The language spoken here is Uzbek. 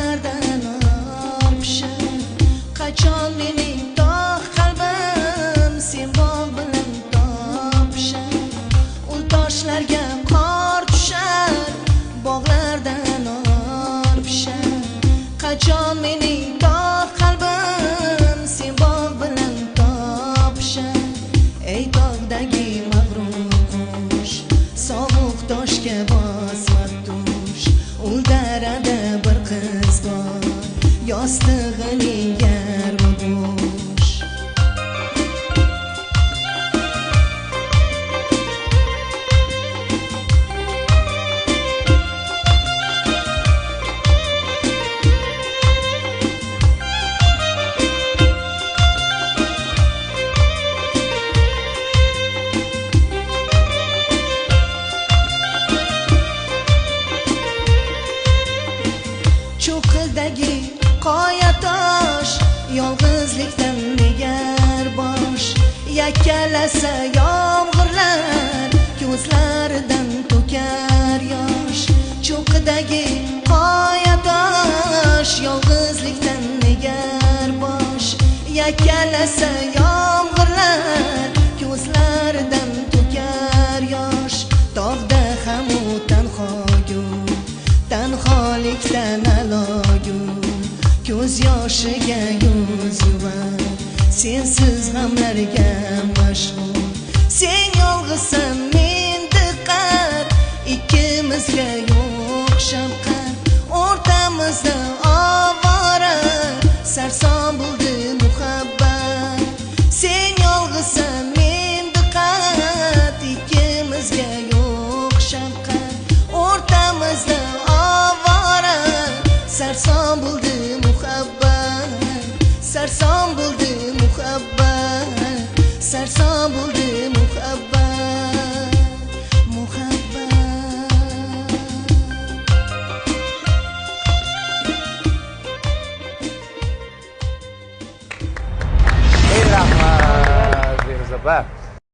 bog'lardan pishar. Qachon mening tog' qalbim sen bog' bilan topishar. U toshlarga qor tushar, bog'lardan pishar. Qachon mening tog' qalbim sen bog' bilan topishar. Ey tog'dagi mag'rur qush, sovuq toshga bosma tush. U darada bir qiz bor, yostig'ining yarmi bo'sh. Cho'qildagi qoya tosh, yolg'izlikdan negar bosh. Yakkalasa yomg'irlar, ko'zlaridan to'kar yosh. Cho'qidagi qoya tosh, yolg'izlikdan negar bosh. Yakkalasa yomg'irlar, ko'zlaridan to'kar yosh. Tog'da ham u tanhogur, tanholikdan alogur, ko'z yoshiga yuz yuvar. Sensiz g'amlarga mashhur, sen yolg'izsan men diqqat. Ikkimizga yo'q shafqat, o'rtamizda